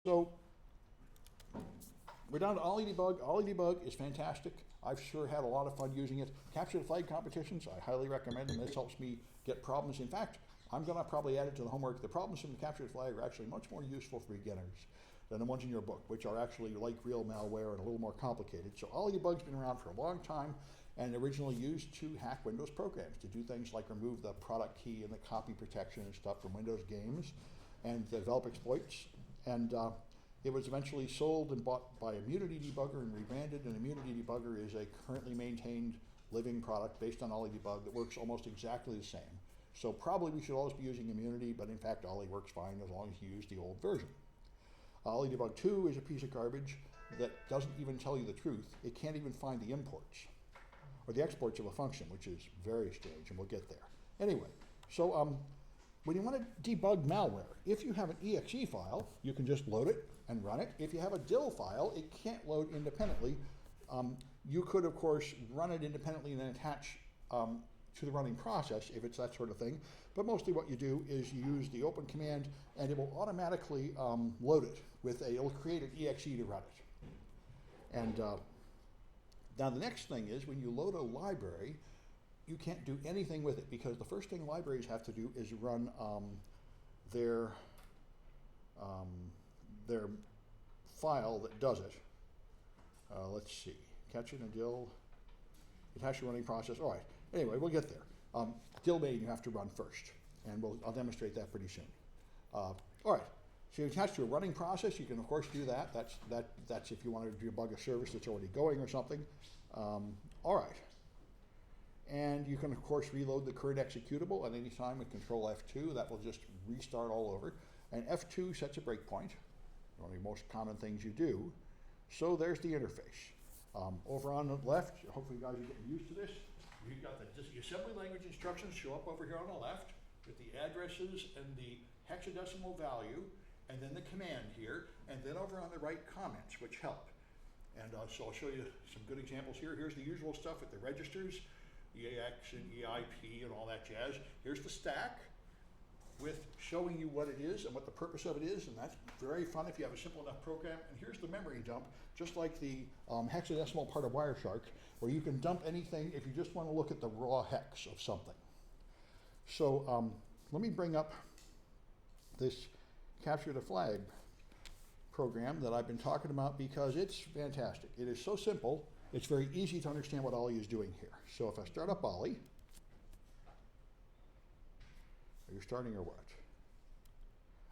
So we're down to OllyDbg. OllyDbg is fantastic. I've sure had a lot of fun using it. Capture the flag competitions, I highly recommend them. This helps me get problems. In fact, I'm going to probably add it to the homework. The problems from the capture the flag are actually much more useful for beginners than the ones in your book, which are actually like real malware and a little more complicated. So OllyDbg's been around for a long time and originally used to hack Windows programs, to do things like remove the product key and the copy protection and stuff from Windows games and develop exploits. And it was eventually sold and bought by Immunity Debugger and rebranded, and Immunity Debugger is a currently maintained living product based on OllyDbg that works almost exactly the same. So probably we should always be using Immunity, but in fact Olly works fine as long as you use the old version. OllyDbg 2 is a piece of garbage that doesn't even tell you the truth. It can't even find the imports or the exports of a function, which is very strange, and we'll get there. Anyway, so when you want to debug malware, if you have an exe file, you can just load it and run it. If you have a DIL file, it can't load independently. You could, of course, run it independently and then attach to the running process if it's that sort of thing. But mostly what you do is you use the open command and it will automatically load it it'll create an exe to run it. And now the next thing is when you load a library, you can't do anything with it because the first thing libraries have to do is run their file that does it. Let's see, capture and DIL, attach the running process. All right, anyway, we'll get there. DIL main you have to run first, and I'll demonstrate that pretty soon. All right, so you attach to a running process, you can of course do that. That's if you want to debug a service that's already going or something. All right. And you can, of course, reload the current executable at any time with Control F2. That will just restart all over. And F2 sets a breakpoint, one of the most common things you do. So there's the interface. Over on the left, hopefully you guys are getting used to this. You've got the assembly language instructions show up over here on the left with the addresses and the hexadecimal value, and then the command here, and then over on the right, comments, which help. And so I'll show you some good examples here. Here's the usual stuff with the registers. EAX and EIP and all that jazz. Here's the stack with showing you what it is and what the purpose of it is, and that's very fun if you have a simple enough program. And here's the memory dump, just like the hexadecimal part of Wireshark, where you can dump anything if you just want to look at the raw hex of something. So let me bring up this capture the flag program that I've been talking about because it's fantastic. It is so simple. It's very easy to understand what Olly is doing here. So if I start up Olly, are you starting or what?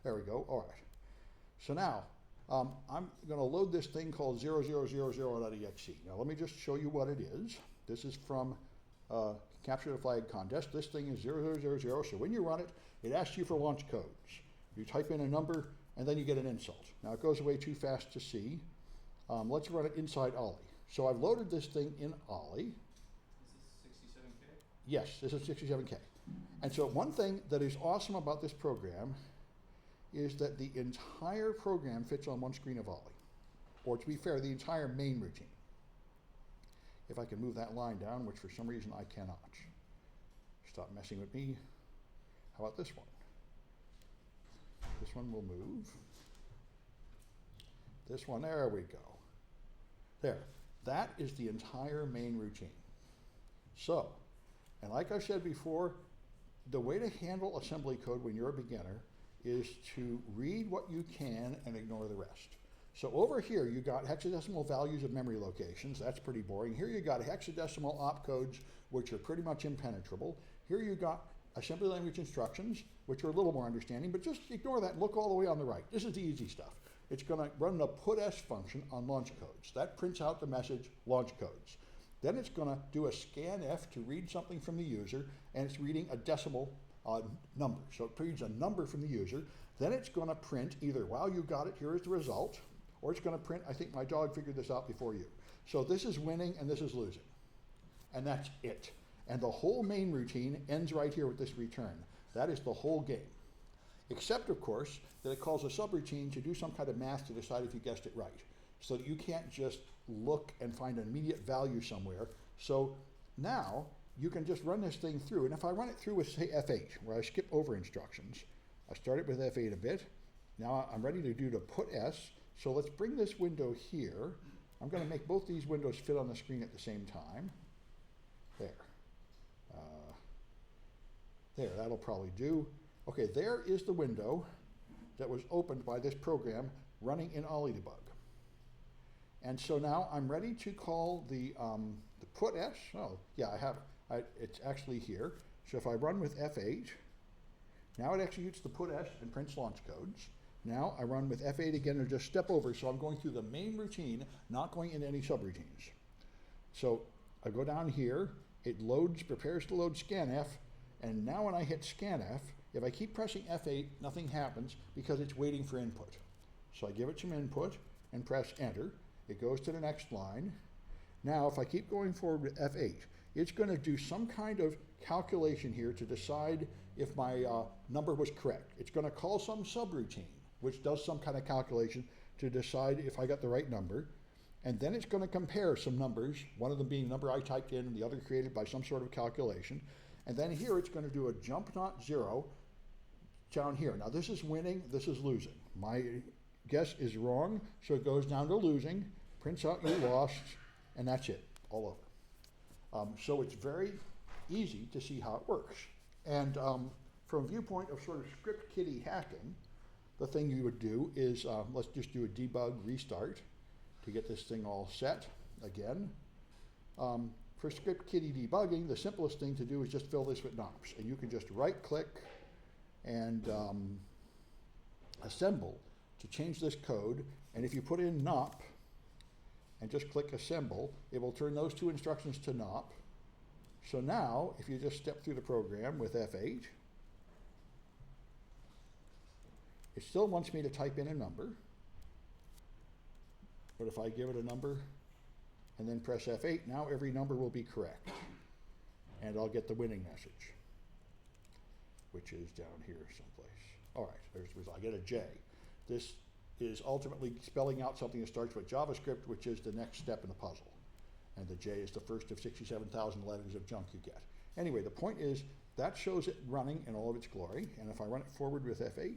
There we go, all right. So now, I'm gonna load this thing called 0000.exe. Now let me just show you what it is. This is from Capture the Flag contest. This thing is 0000, so when you run it, it asks you for launch codes. You type in a number, and then you get an insult. Now it goes away too fast to see. Let's run it inside Olly. So I've loaded this thing in Olly. Is this 67K? Yes, this is 67K. And so one thing that is awesome about this program is that the entire program fits on one screen of Olly. Or to be fair, the entire main routine. If I can move that line down, which for some reason I cannot. Stop messing with me. How about this one? This one will move. This one, there we go. There. That is the entire main routine. So, and like I said before, the way to handle assembly code when you're a beginner is to read what you can and ignore the rest. So over here, you got hexadecimal values of memory locations. That's pretty boring. Here you got hexadecimal opcodes, which are pretty much impenetrable. Here you got assembly language instructions, which are a little more understanding, but just ignore that and look all the way on the right. This is the easy stuff. It's going to run the putS function on launch codes. That prints out the message, launch codes. Then it's going to do a scanf to read something from the user, and it's reading a decimal number. So it reads a number from the user. Then it's going to print either, wow, you got it, here is the result, or it's going to print, I think my dog figured this out before you. So this is winning and this is losing. And that's it. And the whole main routine ends right here with this return. That is the whole game. Except, of course, that it calls a subroutine to do some kind of math to decide if you guessed it right. So that you can't just look and find an immediate value somewhere. So now you can just run this thing through. And if I run it through with, say, F8, where I skip over instructions, I start it with F8 a bit, now I'm ready to do the put S. So let's bring this window here. I'm going to make both these windows fit on the screen at the same time. There. There, that'll probably do. Okay, there is the window that was opened by this program running in OllyDbg. And so now I'm ready to call the put S. Oh, yeah, it's actually here. So if I run with F8, now it executes the put S and prints launch codes. Now I run with F8 again and just step over, so I'm going through the main routine, not going into any subroutines. So I go down here, it loads, prepares to load scanf, and now when I hit scanf, if I keep pressing F8, nothing happens because it's waiting for input. So I give it some input and press enter. It goes to the next line. Now if I keep going forward with F8, it's going to do some kind of calculation here to decide if my number was correct. It's going to call some subroutine, which does some kind of calculation to decide if I got the right number. And then it's going to compare some numbers, one of them being the number I typed in and the other created by some sort of calculation. And then here it's going to do a jump not zero down here. Now this is winning, this is losing. My guess is wrong, so it goes down to losing, prints out you lost, and that's it, all over. So it's very easy to see how it works. And from a viewpoint of sort of script kiddie hacking, the thing you would do is, let's just do a debug restart to get this thing all set again. For script kiddie debugging, the simplest thing to do is just fill this with nops. And you can just right click and assemble to change this code. And if you put in nop and just click assemble, it will turn those two instructions to nop. So now, if you just step through the program with F8, it still wants me to type in a number. But if I give it a number and then press F8, now every number will be correct. And I'll get the winning message, which is down here someplace. All right, there's the result. I get a J. This is ultimately spelling out something that starts with JavaScript, which is the next step in the puzzle. And the J is the first of 67,000 letters of junk you get. Anyway, the point is that shows it running in all of its glory. And if I run it forward with F8,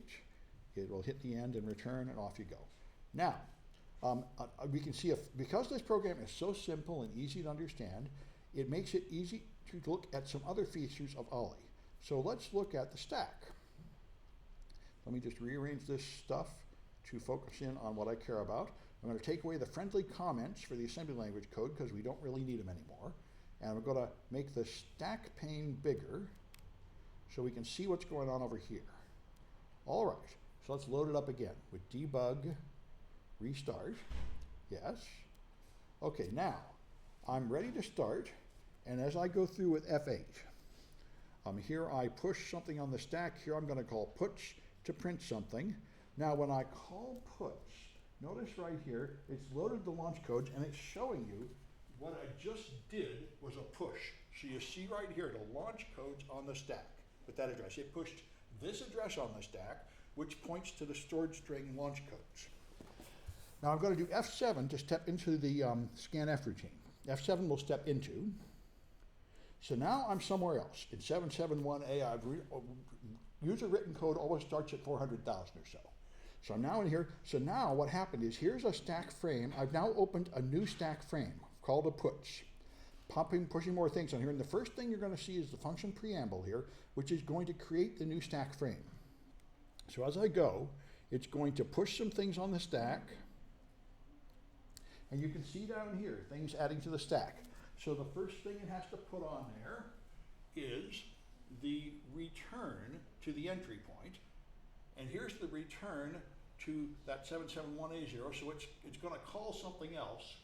it will hit the end and return, and off you go. Now, we can see because this program is so simple and easy to understand, it makes it easy to look at some other features of Olly. So let's look at the stack. Let me just rearrange this stuff to focus in on what I care about. I'm going to take away the friendly comments for the assembly language code because we don't really need them anymore. And I'm going to make the stack pane bigger so we can see what's going on over here. All right, so let's load it up again with debug restart. Yes. Okay, now I'm ready to start, and as I go through with F8, here I push something on the stack. Here I'm going to call puts to print something. Now when I call puts, notice right here, it's loaded the launch codes and it's showing you what I just did was a push. So you see right here the launch codes on the stack with that address. It pushed this address on the stack, which points to the stored string launch codes. Now I'm going to do F7 to step into the scanf routine. F7 will step into. So now I'm somewhere else. In 771A, user written code always starts at 400,000 or so. So I'm now in here. So now what happened is here's a stack frame. I've now opened a new stack frame called a puts, pushing more things on here. And the first thing you're going to see is the function preamble here, which is going to create the new stack frame. So as I go, it's going to push some things on the stack. And you can see down here, things adding to the stack. So the first thing it has to put on there is the return to the entry point. And here's the return to that 771A0, so it's going to call something else.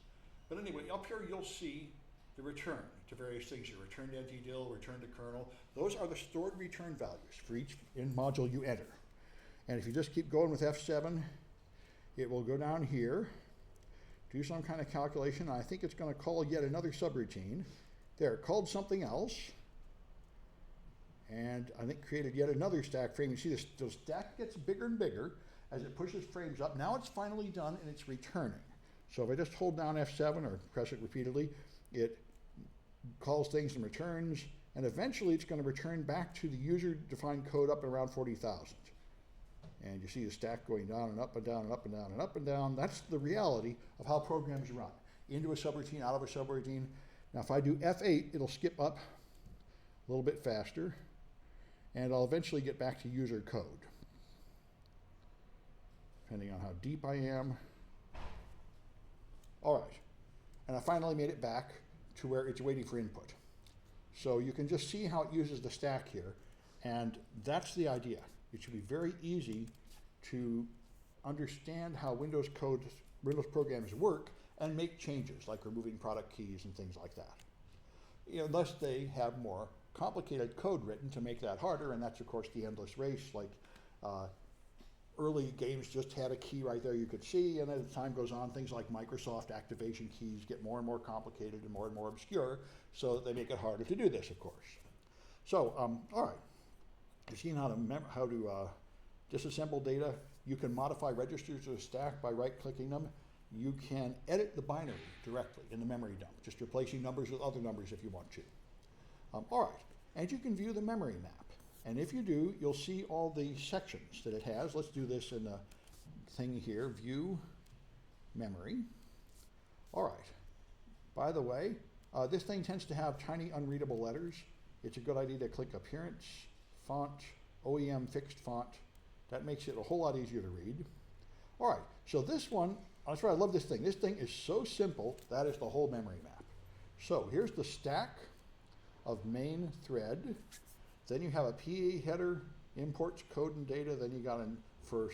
But anyway, up here you'll see the return to various things here. Return to NTDIL, return to kernel. Those are the stored return values for each module you enter. And if you just keep going with F7, it will go down here, do some kind of calculation. I think it's going to call yet another subroutine. There, it called something else. And I think created yet another stack frame. You see this, the stack gets bigger and bigger as it pushes frames up. Now it's finally done and it's returning. So if I just hold down F7 or press it repeatedly, it calls things and returns, and eventually it's going to return back to the user-defined code up at around 40,000. And you see the stack going down and up and down and up and down and up and down. That's the reality of how programs run. Into a subroutine, out of a subroutine. Now if I do F8, it'll skip up a little bit faster, and I'll eventually get back to user code, depending on how deep I am. All right, and I finally made it back to where it's waiting for input. So you can just see how it uses the stack here, and that's the idea. It should be very easy to understand how Windows programs work and make changes, like removing product keys and things like that. Unless they have more complicated code written to make that harder, and that's of course the endless race. Like early games just had a key right there you could see, and as time goes on, things like Microsoft activation keys get more and more complicated and more obscure, so they make it harder to do this, of course. So, all right, you've seen how to disassemble data. You can modify registers to a stack by right-clicking them. You can edit the binary directly in the memory dump, just replacing numbers with other numbers if you want to. All right, and you can view the memory map. And if you do, you'll see all the sections that it has. Let's do this in the thing here, view memory. All right, by the way, this thing tends to have tiny unreadable letters. It's a good idea to click appearance, font, OEM fixed font. That makes it a whole lot easier to read. All right, so this one, that's why I love this thing. This thing is so simple, that is the whole memory map. So here's the stack of main thread. Then you have a PE header, imports code and data. Then you got in for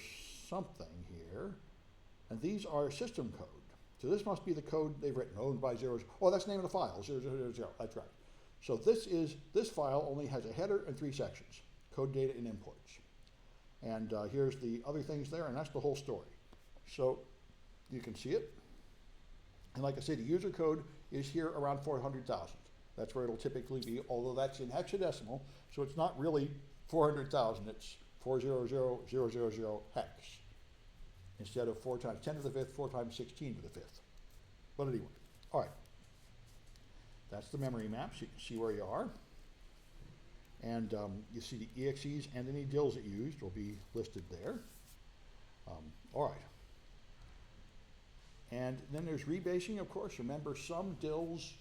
something here. And these are system code. So this must be the code they've written, owned by zeros. Oh, that's the name of the file, 0000, that's right. So this file only has a header and 3 sections, code, data, and imports. And here's the other things there, and that's the whole story. So you can see it. And like I said, the user code is here around 400,000. That's where it'll typically be, although that's in hexadecimal, so it's not really 400,000, it's 400,000 hex. Instead of 4 times 10 to the 5th, 4 times 16 to the 5th. But anyway, all right. That's the memory map, so you can see where you are. And you see the EXEs and any DLLs it used will be listed there. All right. And then there's rebasing, of course. Remember, some DLLs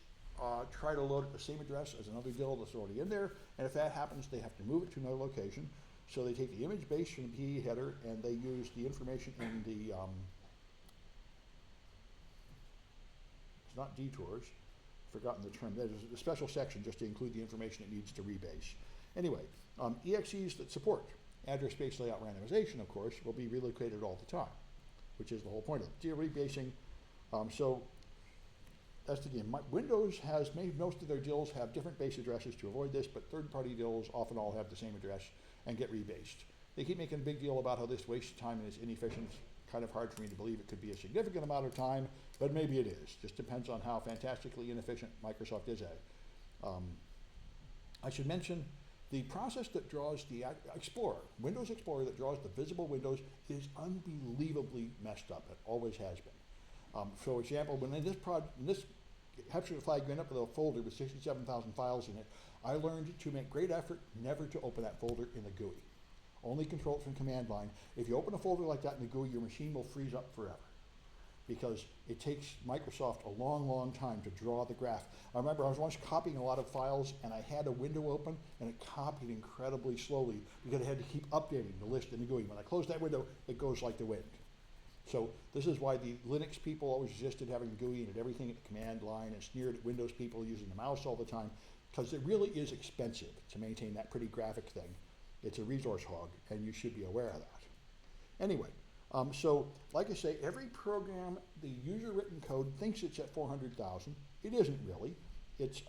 try to load at the same address as another DLL that's already in there, and if that happens, they have to move it to another location. So they take the image base from the PE header, and they use the information in the, it's not detours, I've forgotten the term, there's a special section just to include the information it needs to rebase. Anyway, EXEs that support address space layout randomization, of course, will be relocated all the time, which is the whole point of it. Rebasing, so that's the game. Windows has made most of their DLLs have different base addresses to avoid this, but third-party DLLs often all have the same address and get rebased. They keep making a big deal about how this wastes time and is inefficient. Kind of hard for me to believe it could be a significant amount of time, but maybe it is. Just depends on how fantastically inefficient Microsoft is at it. I should mention the process that draws the Explorer, Windows Explorer that draws the visible windows is unbelievably messed up. It always has been. For example, when this capture flag went up with a folder with 67,000 files in it, I learned to make great effort never to open that folder in the GUI. Only control it from command line. If you open a folder like that in the GUI, your machine will freeze up forever because it takes Microsoft a long, long time to draw the graph. I remember I was once copying a lot of files and I had a window open and it copied incredibly slowly because I had to keep updating the list in the GUI. When I close that window, it goes like the wind. So this is why the Linux people always resisted having the GUI and did everything at the command line and sneered at Windows people using the mouse all the time, because it really is expensive to maintain that pretty graphic thing. It's a resource hog, and you should be aware of that. Anyway, so like I say, every program, the user-written code thinks it's at 400,000. It isn't really. It's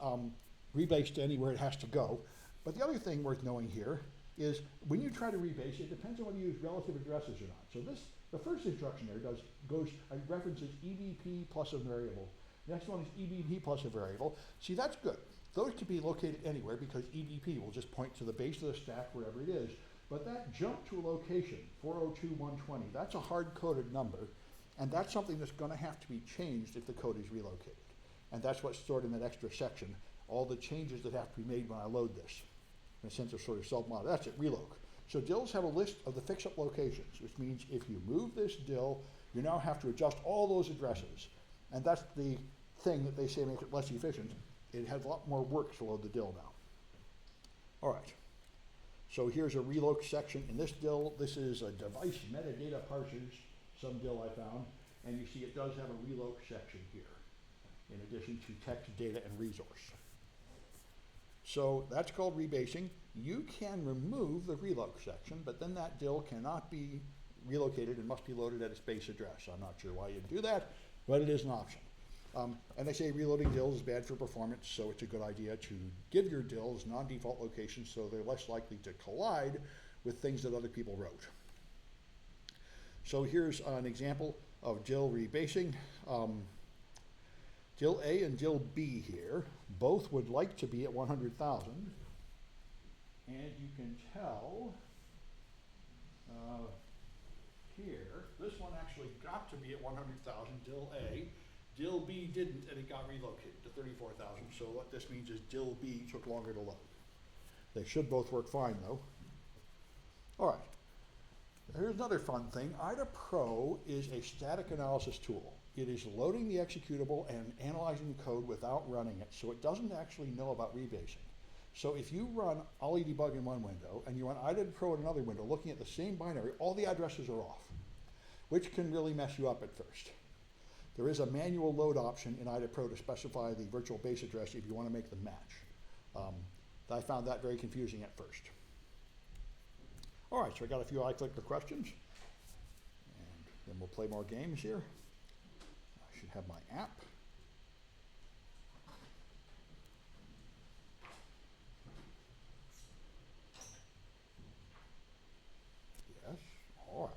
rebased anywhere it has to go. But the other thing worth knowing here is when you try to rebase, it depends on whether you use relative addresses or not. So the first instruction there references EBP plus a variable. Next one is EBP plus a variable. See, that's good. Those can be located anywhere because EBP will just point to the base of the stack wherever it is. But that jump to a location, 402.120, that's a hard-coded number, and that's something that's going to have to be changed if the code is relocated. And that's what's stored in that extra section, all the changes that have to be made when I load this. In a sense of sort of self-model. That's it, reloc. So DILs have a list of the fix-up locations, which means if you move this DIL, you now have to adjust all those addresses. And that's the thing that they say makes it less efficient. It has a lot more work to load the DIL now. All right. So here's a reloc section in this DIL. This is a device metadata parsers, some DIL I found. And you see it does have a reloc section here, in addition to text, data, and resource. So that's called rebasing. You can remove the reloc section, but then that DIL cannot be relocated and must be loaded at its base address. I'm not sure why you'd do that, but it is an option. And they say reloading DILs is bad for performance, so it's a good idea to give your DILs non-default locations so they're less likely to collide with things that other people wrote. So here's an example of DIL rebasing. DIL A and DIL B here, both would like to be at 100,000. And you can tell here, this one actually got to be at 100,000, DIL A. DIL B didn't, and it got relocated to 34,000. So what this means is DIL B took longer to load. They should both work fine though. All right. Here's another fun thing. IDA Pro is a static analysis tool. It is loading the executable and analyzing the code without running it, so it doesn't actually know about rebasing. So if you run OllyDbg in one window and you run IDA Pro in another window looking at the same binary, all the addresses are off, which can really mess you up at first. There is a manual load option in IDA Pro to specify the virtual base address if you want to make them match. I found that very confusing at first. All right, so I got a few iClicker questions, and then we'll play more games here. I should have my app. Yes, all right.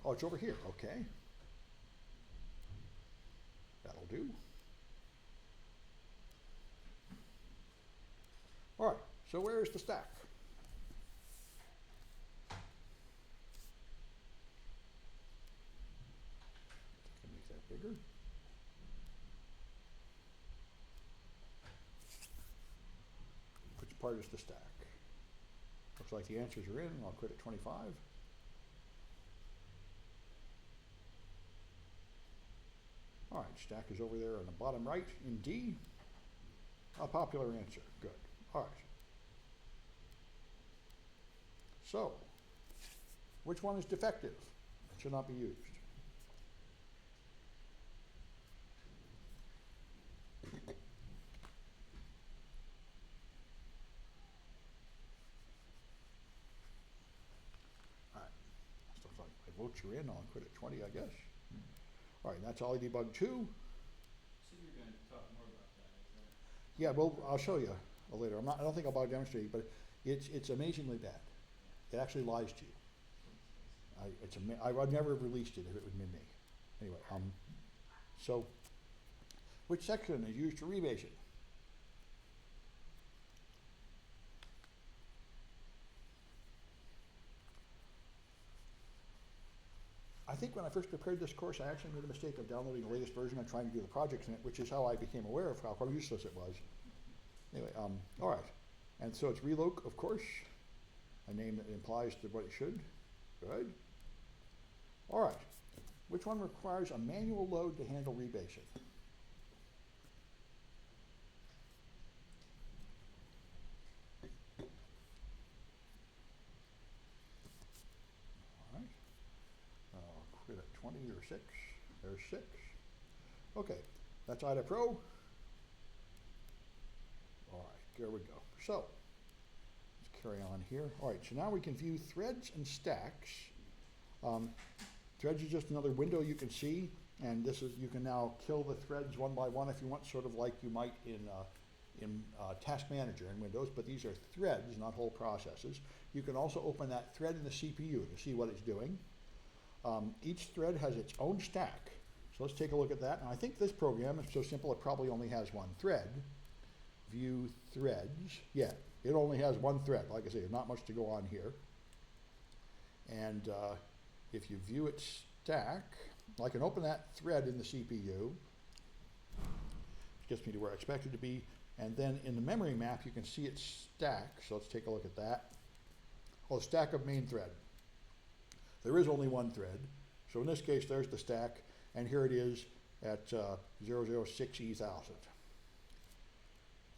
Oh, it's over here, okay. That'll do. All right, so where is the stack? Bigger. Which part is the stack? Looks like the answers are in. I'll quit at 25. All right, stack is over there on the bottom right in D. A popular answer. Good. All right. So, which one is defective? It should not be used. Votes are in, I'll quit at 20, I guess. All right, that's OllyDbg 2. So you're going to talk more about that, is that? Yeah, well, I'll show you later. I don't think I'll bother demonstrating, but it's amazingly bad. It actually lies to you. I'd never have released it if it would have been me. Anyway, so which section is used to rebase it? I think when I first prepared this course, I actually made a mistake of downloading the latest version and trying to do the projects in it, which is how I became aware of how useless it was. Anyway, all right. And so it's reloc, of course, a name that implies to what it should. Good. All right. Which one requires a manual load to handle rebasing? Quit at 20 or 6. There's 6. Okay, that's IDA Pro. All right, there we go. So, let's carry on here. All right, so now we can view threads and stacks. Threads is just another window you can see, and this is, you can now kill the threads one by one if you want, sort of like you might in Task Manager in Windows, but these are threads, not whole processes. You can also open that thread in the CPU to see what it's doing. Each thread has its own stack. So let's take a look at that. And I think this program is so simple it probably only has one thread. View threads. Yeah, it only has one thread. Like I say, there's not much to go on here. And if you view its stack, I can open that thread in the CPU. It gets me to where I expect it to be. And then in the memory map, you can see its stack. So let's take a look at that. Oh, stack of main thread. There is only one thread. So in this case, there's the stack, and here it is at 006E1000.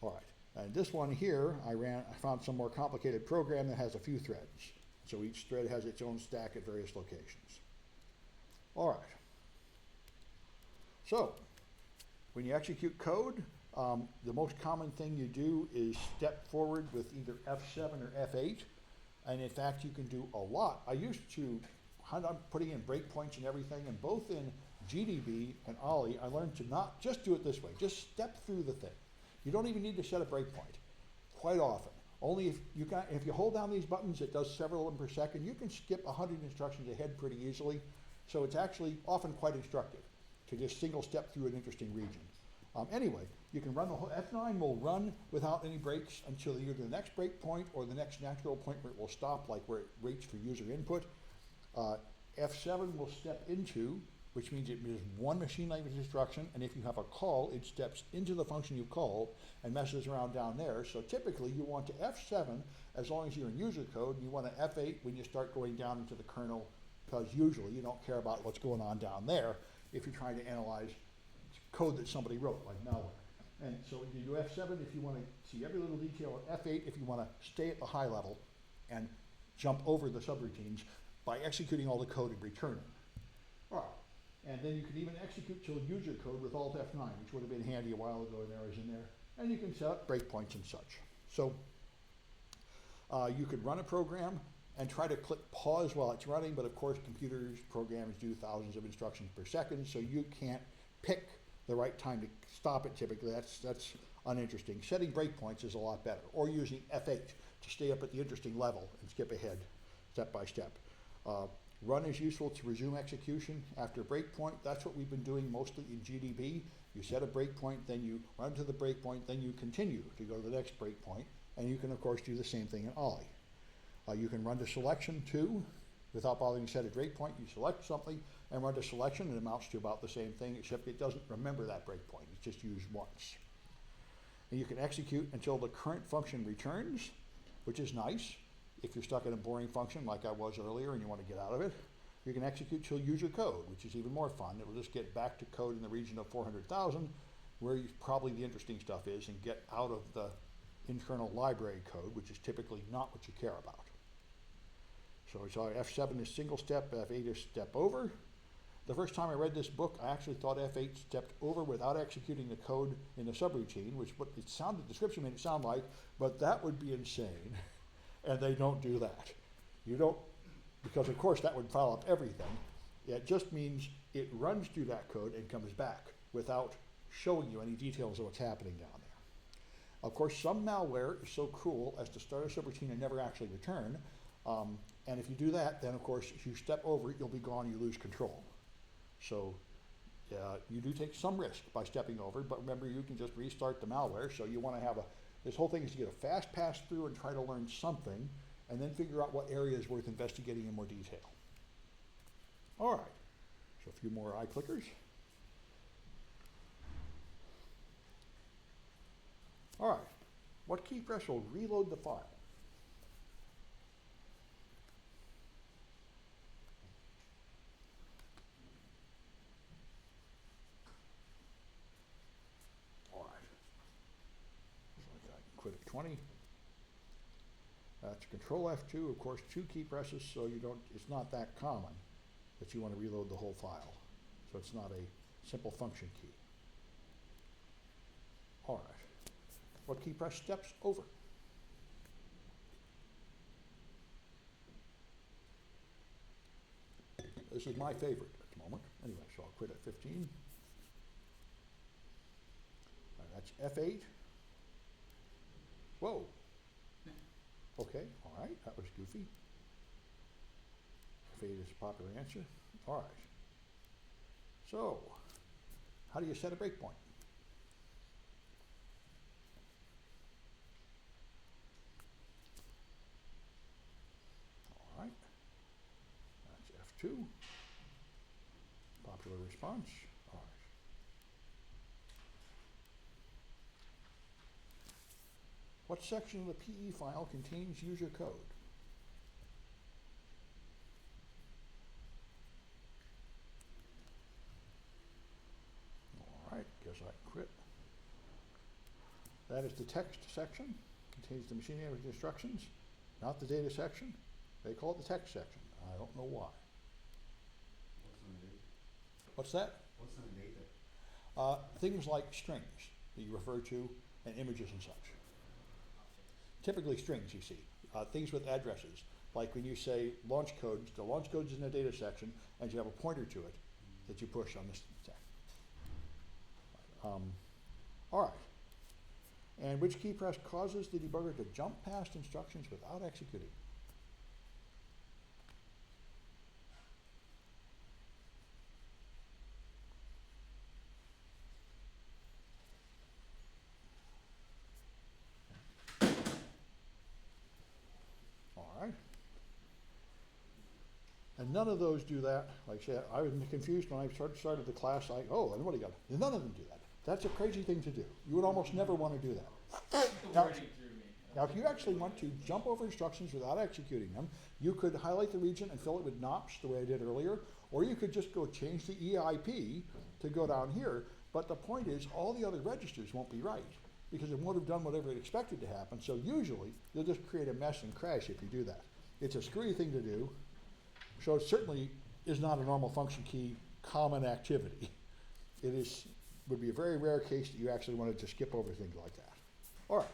All right, and this one here, I found some more complicated program that has a few threads. So each thread has its own stack at various locations. All right. So when you execute code, the most common thing you do is step forward with either F7 or F8. And in fact, you can do a lot. I used to, I'm putting in breakpoints and everything, and both in GDB and Olly, I learned to not just do it this way, just step through the thing. You don't even need to set a breakpoint, quite often. Only if you hold down these buttons, it does several of them per second. You can skip 100 instructions ahead pretty easily. So it's actually often quite instructive to just single step through an interesting region. Anyway, you can run the whole, F9 will run without any breaks until either the next breakpoint or the next natural point where it will stop, like where it waits for user input. F7 will step into, which means it is one machine language instruction, and if you have a call, it steps into the function you called and messes around down there. So typically you want to F7 as long as you're in user code, and you want to F8 when you start going down into the kernel, because usually you don't care about what's going on down there if you're trying to analyze code that somebody wrote, like malware. And so you do F7 if you want to see every little detail, and F8 if you want to stay at the high level and jump over the subroutines by executing all the code and returning. All right. And then you can even execute till user code with Alt F9, which would have been handy a while ago, and there is in there. And you can set up breakpoints and such. So you could run a program and try to click pause while it's running, but of course computers, programs do thousands of instructions per second, so you can't pick the right time to stop it typically. That's uninteresting. Setting breakpoints is a lot better, or using F8 to stay up at the interesting level and skip ahead step by step. Run is useful to resume execution after a breakpoint. That's what we've been doing mostly in GDB. You set a breakpoint, then you run to the breakpoint, then you continue to go to the next breakpoint, and you can of course do the same thing in Olly. You can run to selection too, without bothering to set a breakpoint. You select something and run to selection, and it amounts to about the same thing, except it doesn't remember that breakpoint. It's just used once. And you can execute until the current function returns, which is nice. If you're stuck in a boring function like I was earlier and you want to get out of it, you can execute till user code, which is even more fun. It will just get back to code in the region of 400,000, where probably the interesting stuff is, and get out of the internal library code, which is typically not what you care about. So we saw F7 is single step, F8 is step over. The first time I read this book, I actually thought F8 stepped over without executing the code in the subroutine, which what it sounded, the description made it sound like, but that would be insane. And they don't do that. You don't, because of course that would file up everything. It just means it runs through that code and comes back without showing you any details of what's happening down there. Of course, some malware is so cruel as to start a subroutine and never actually return. And if you do that, then of course, if you step over it, you'll be gone, you lose control. So you do take some risk by stepping over, but remember, you can just restart the malware. So you want to have this whole thing is to get a fast pass through and try to learn something, and then figure out what area is worth investigating in more detail. All right, so a few more eye clickers. All right, what key press will reload the file? Quit at 20. That's Control F2, of course, 2 key presses, so you don't, it's not that common that you want to reload the whole file. So it's not a simple function key. All right. What key press steps over? This is my favorite at the moment. Anyway, so I'll quit at 15. That's F8. Whoa. Okay, all right, that was goofy. F8 is a popular answer. All right. So, how do you set a breakpoint? All right. That's F2. Popular response. All right. What section of the PE file contains user code? guess I quit. That is the text section, contains the machine language instructions, not the data section. They call it the text section. I don't know why. What's on the data? What's that? What's on the data? Things like strings that you refer to and images and such. Typically strings, you see. Things with addresses, like when you say launch codes, the launch codes is in the data section, and you have a pointer to it that you push on this thing. All right. And which key press causes the debugger to jump past instructions without executing? All right. And none of those do that. Like I said, I was confused when I started the class. And what do you got? None of them do that. That's a crazy thing to do. You would almost never want to do that. The wording threw me. Now, if you actually want to jump over instructions without executing them, you could highlight the region and fill it with NOPs the way I did earlier, or you could just go change the EIP to go down here. But the point is, all the other registers won't be right because it won't have done whatever it expected to happen. So usually, you'll just create a mess and crash if you do that. It's a screwy thing to do. So it certainly is not a normal function key common activity. Would be a very rare case that you actually wanted to skip over things like that. All right.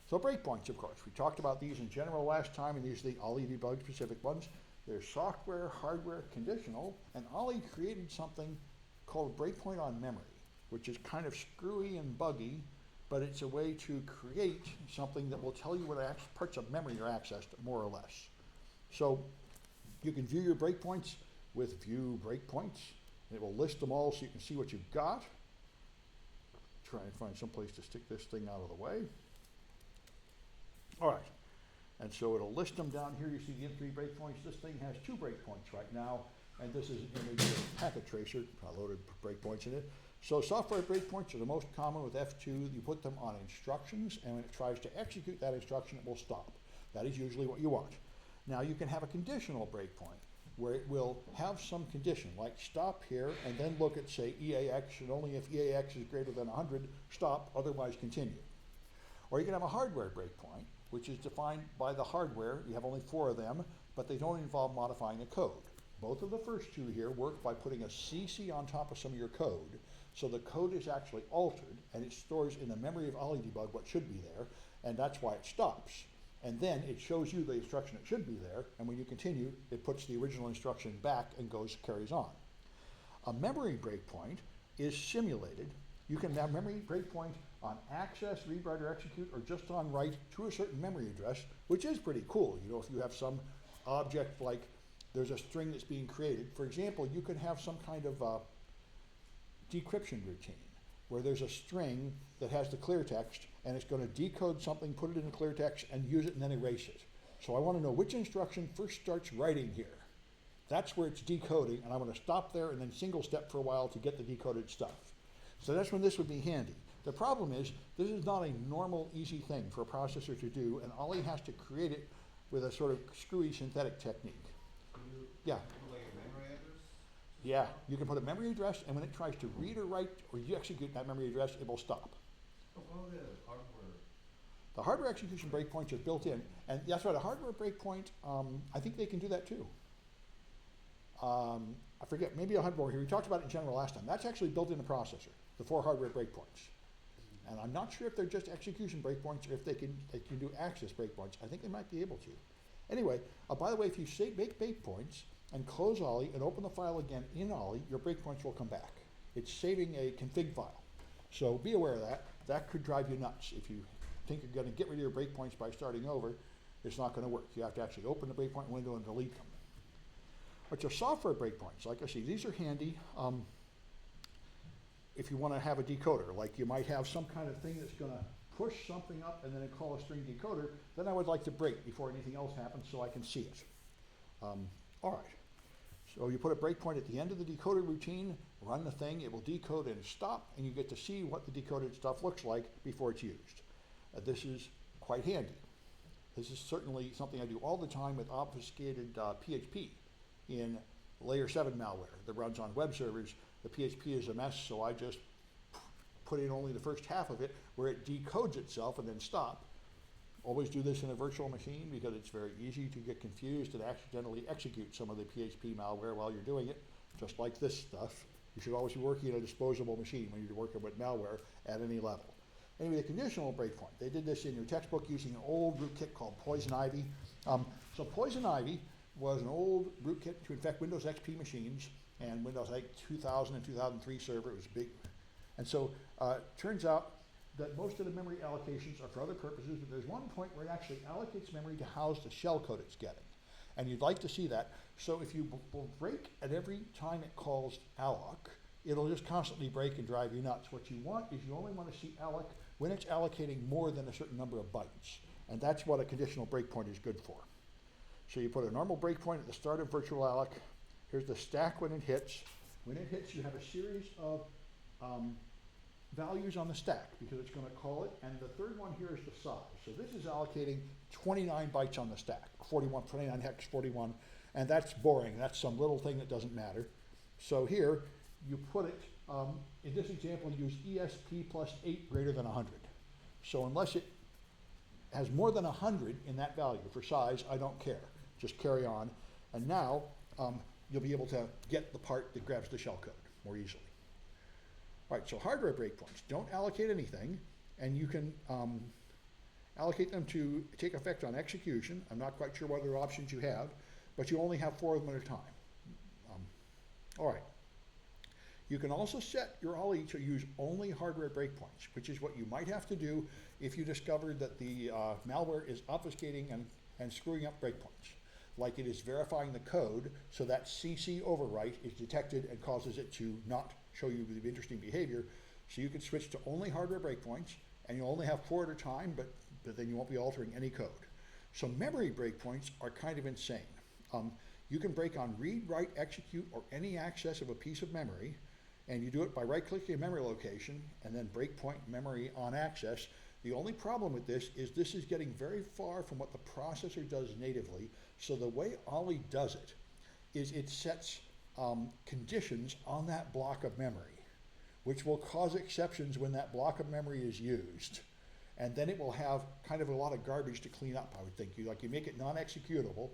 So breakpoints, of course. We talked about these in general last time, and these are the OllyDbg specific ones. They're software, hardware, conditional, and Olly created something called breakpoint on memory, which is kind of screwy and buggy, but it's a way to create something that will tell you what parts of memory are accessed, more or less. So you can view your breakpoints with view breakpoints. It will list them all so you can see what you've got. Try and find some place to stick this thing out of the way. All right, and so it'll list them down here. You see the int3 breakpoints. This thing has 2 breakpoints right now, and this is an image of a packet tracer, loaded breakpoints in it. So software breakpoints are the most common with F2. You put them on instructions, and when it tries to execute that instruction, it will stop. That is usually what you want. Now you can have a conditional breakpoint, where it will have some condition, like stop here, and then look at, say, EAX, and only if EAX is greater than 100, stop, otherwise continue. Or you can have a hardware breakpoint, which is defined by the hardware. You have only 4 of them, but they don't involve modifying the code. Both of the first 2 here work by putting a CC on top of some of your code, so the code is actually altered, and it stores in the memory of OllyDbg what should be there, and that's why it stops. And then it shows you the instruction that should be there, and when you continue, it puts the original instruction back and carries on. A memory breakpoint is simulated. You can have memory breakpoint on access, read, write, or execute, or just on write to a certain memory address, which is pretty cool. You know, if you have some object like there's a string that's being created. For example, you could have some kind of decryption routine where there's a string that has the clear text, and it's going to decode something, put it in the clear text, and use it and then erase it. So I want to know which instruction first starts writing here. That's where it's decoding, and I'm going to stop there and then single step for a while to get the decoded stuff. So that's when this would be handy. The problem is, this is not a normal, easy thing for a processor to do, and Olly has to create it with a sort of screwy synthetic technique. Yeah. Like a memory address? Yeah, you can put a memory address, and when it tries to read or write or you execute that memory address, it will stop. What about the hardware? The hardware execution breakpoints are built in, and that's right, a hardware breakpoint, I think they can do that too. I forget, maybe a hardware here, we talked about it in general last time. That's actually built in the processor, the 4 hardware breakpoints. And I'm not sure if they're just execution breakpoints or if they can do access breakpoints. I think they might be able to. Anyway, by the way, if you make breakpoints and close Olly and open the file again in Olly, your breakpoints will come back. It's saving a config file. So be aware of that. That could drive you nuts. If you think you're going to get rid of your breakpoints by starting over, it's not going to work. You have to actually open the breakpoint window and delete them. But your software breakpoints, like I see, these are handy if you want to have a decoder. Like you might have some kind of thing that's going to push something up and then call a string decoder. Then I would like to break before anything else happens so I can see it. All right. So you put a breakpoint at the end of the decoder routine, run the thing, it will decode and stop, and you get to see what the decoded stuff looks like before it's used. This is quite handy. This is certainly something I do all the time with obfuscated PHP in layer 7 malware that runs on web servers. The PHP is a mess, so I just put in only the first half of it where it decodes itself and then stop. Always do this in a virtual machine because it's very easy to get confused and accidentally execute some of the PHP malware while you're doing it, just like this stuff. You should always be working on a disposable machine when you're working with malware at any level. Anyway, the conditional breakpoint. They did this in your textbook using an old rootkit called Poison Ivy. So Poison Ivy was an old rootkit to infect Windows XP machines and Windows 2000 and 2003 server. It was big. And so turns out that most of the memory allocations are for other purposes, but there's one point where it actually allocates memory to house the shellcode it's getting. And you'd like to see that. So if you break at every time it calls alloc, it'll just constantly break and drive you nuts. What you want is you only want to see alloc when it's allocating more than a certain number of bytes. And that's what a conditional breakpoint is good for. So you put a normal breakpoint at the start of virtual alloc. Here's the stack when it hits. When it hits, you have a series of values on the stack because it's going to call it, and the third one here is the size. So this is allocating 29 bytes on the stack, 29 hex 41, and that's boring. That's some little thing that doesn't matter. So here you put it, in this example, use ESP plus 8 greater than 100. So unless it has more than 100 in that value for size, I don't care. Just carry on. And now you'll be able to get the part that grabs the shellcode more easily. All right, so hardware breakpoints. Don't allocate anything, and you can allocate them to take effect on execution. I'm not quite sure what other options you have, but you only have 4 of them at a time. All right. You can also set your Olly to use only hardware breakpoints, which is what you might have to do if you discovered that the malware is obfuscating and screwing up breakpoints. Like it is verifying the code so that CC overwrite is detected and causes it to not show you the interesting behavior. So you can switch to only hardware breakpoints, and you'll only have 4 at a time, but then you won't be altering any code. So memory breakpoints are kind of insane. You can break on read, write, execute, or any access of a piece of memory, and you do it by right-clicking a memory location and then breakpoint memory on access. The only problem with this is getting very far from what the processor does natively. So the way Olly does it is it sets conditions on that block of memory, which will cause exceptions when that block of memory is used. And then it will have kind of a lot of garbage to clean up, I would think. You make it non-executable,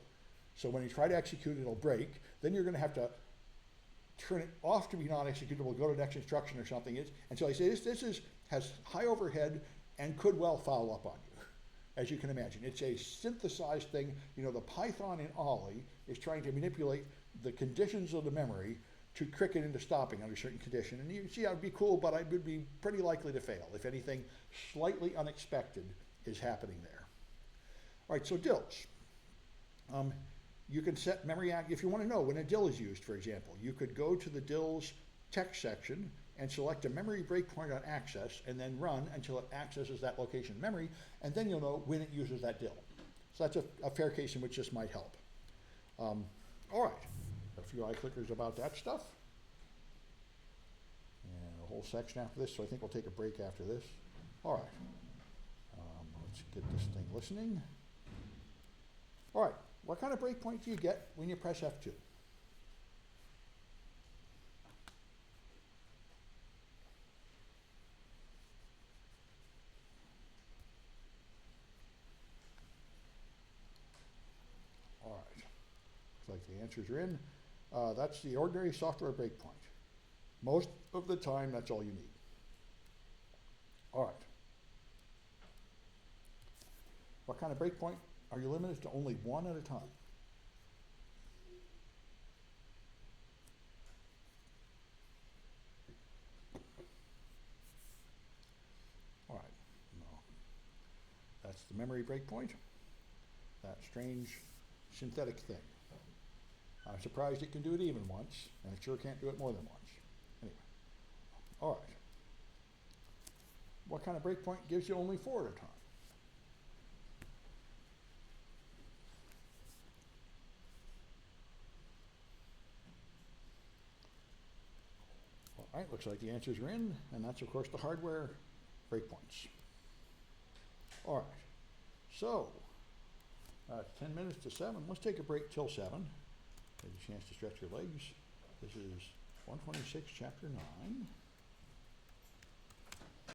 so when you try to execute it, it'll break. Then you're going to have to turn it off to be non-executable, go to the next instruction or something. And so I say this has high overhead and could well foul up on you, as you can imagine. It's a synthesized thing. You know, the Python in Olly is trying to manipulate the conditions of the memory to trick it into stopping under a certain condition. And you can see that would be cool, but I would be pretty likely to fail if anything slightly unexpected is happening there. All right, so DLLs. You can set memory, if you want to know when a DLL is used, for example, you could go to the DLL's text section and select a memory breakpoint on access and then run until it accesses that location in memory, and then you'll know when it uses that DLL. So that's a fair case in which this might help. All right, a few eye clickers about that stuff. And a whole section after this, so I think we'll take a break after this. All right, let's get this thing listening. All right. What kind of breakpoint do you get when you press F2? All right. Looks like the answers are in. That's the ordinary software breakpoint. Most of the time, that's all you need. All right. What kind of breakpoint? Are you limited to only 1 at a time? All right, no. That's the memory breakpoint. That strange synthetic thing. I'm surprised it can do it even once, and it sure can't do it more than once. Anyway, all right. What kind of breakpoint gives you only 4 at a time? All right, looks like the answers are in, and that's, of course, the hardware breakpoints. All right, so 10 minutes to 7. Let's take a break till 7. Take a chance to stretch your legs. This is 126, Chapter 9.